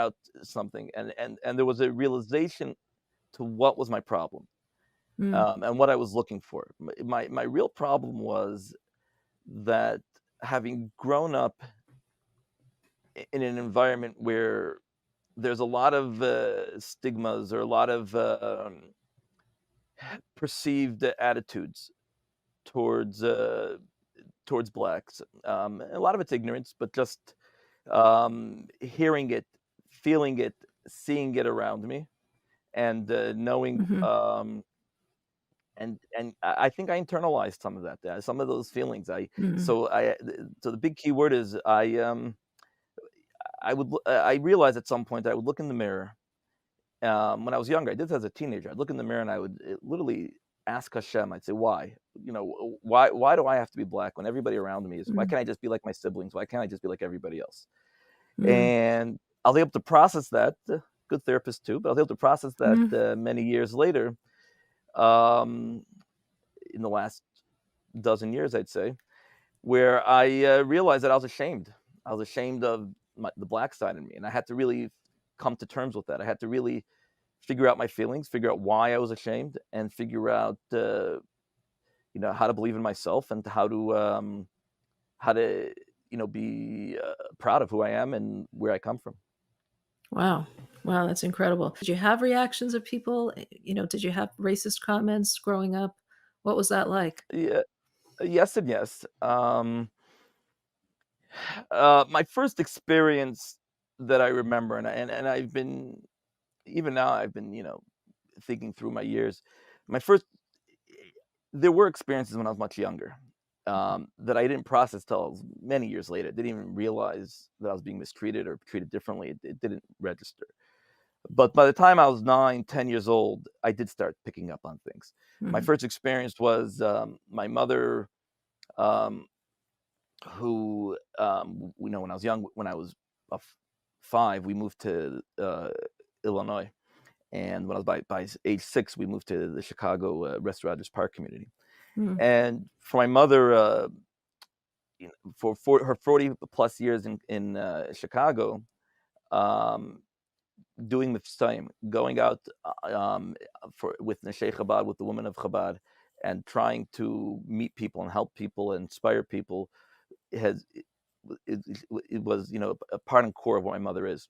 out something, and there was a realization to what was my problem, Mm. and what I was looking for. My real problem was that having grown up in an environment where there's a lot of stigmas or a lot of perceived attitudes towards towards blacks. A lot of it's ignorance, but just hearing it, feeling it, seeing it around me, and knowing. Mhm. And I think I internalized some of that, some of those feelings. Mm. So the big key word is I realized at some point that I would look in the mirror. When I was younger, I did this as a teenager. I'd look in the mirror and I would literally ask Hashem. I'd say, "Why? Why do I have to be black when everybody around me is? Why Mm. can't I just be like my siblings? Why can't I just be like everybody else?" Mm. And I was able to process that. Good therapist too, but I was able to process that Mm. many years later. Um, in the last dozen years, I'd say, where I realized that I was ashamed. I was ashamed of the black side in me, and I had to really come to terms with that. I had to really figure out my feelings, figure out why I was ashamed, and figure out how to believe in myself and how to be proud of who I am and where I come from. Wow. Wow, that's incredible. Did you have reactions of people? Did you have racist comments growing up? What was that like? Yeah, yes and yes. My first experience that I remember, and I've been even now I've been thinking through my years. My first There were experiences when I was much younger, that I didn't process till many years later. I didn't even realize that I was being mistreated or treated differently. It didn't register. But by the time I was 9, 10 years old, I did start picking up on things. My Mhm. first experience was my mother, um, who, when I was young, when I was 5, we moved to Illinois. And when I was by age 6, we moved to the Chicago Restaurant Park community. Mm. And for my mother, for her 40 plus years in Chicago, um, doing the same, going out for with Neshei Chabad, with the women of Chabad, and trying to meet people and help people and inspire people, has it, it was a part and core of what my mother is.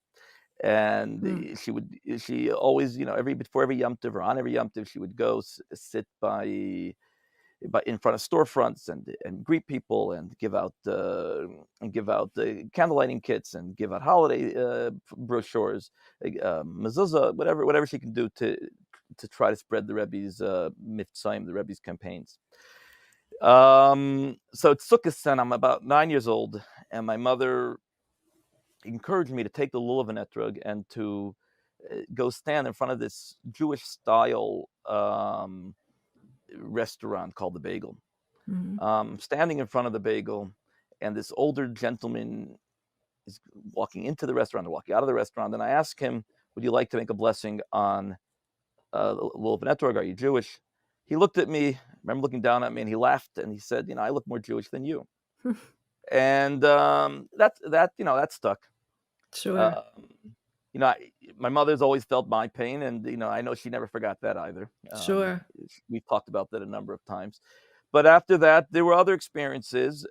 And Mm. she always, every before every Yom Tov or on every Yom Tov, she would go sit by in front of storefronts and greet people and give out the candle lighting kits and give out holiday brochures, mezuzah, whatever she can do to try to spread the Rebbe's mitzvahs, the Rebbe's campaigns. So it's Sukkot, and I'm about 9 years old, and my mother encouraged me to take the lulav and etrog and to go stand in front of this Jewish style restaurant called the Bagel. Mhm. Standing in front of the Bagel, and this older gentleman is walking into the restaurant or walking out of the restaurant. And I asked him, "Would you like to make a blessing on lulav and etrog? Are you Jewish?" He looked at me. I remember looking down at me, and he laughed and he said, "I look more Jewish than you." And that stuck. Sure. Um, my mother's always felt my pain, and I know she never forgot that either. Sure. We've talked about that a number of times. But after that, there were other experiences.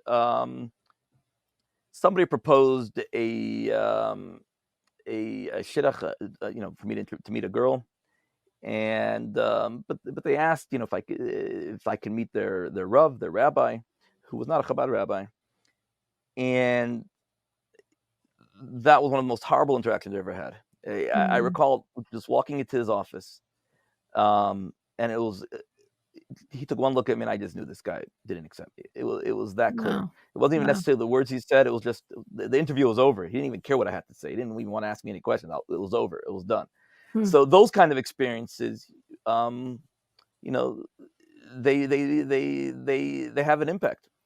Somebody proposed a shidduch, for me to meet a girl, and but they asked, if I can meet their rav, their rabbi, who was not a Chabad rabbi, and that was one of the most horrible interactions I ever had. I Mm. recall just walking into his office, and it was he took one look at me, and I just knew this guy didn't accept me. It was that clear. Wow. It wasn't even Wow. necessarily the words he said. It was just the interview was over. He didn't even care what I had to say. He didn't even want to ask me any questions. It was over. It was done. Hmm. So those kind of experiences, um, you know, they have an impact.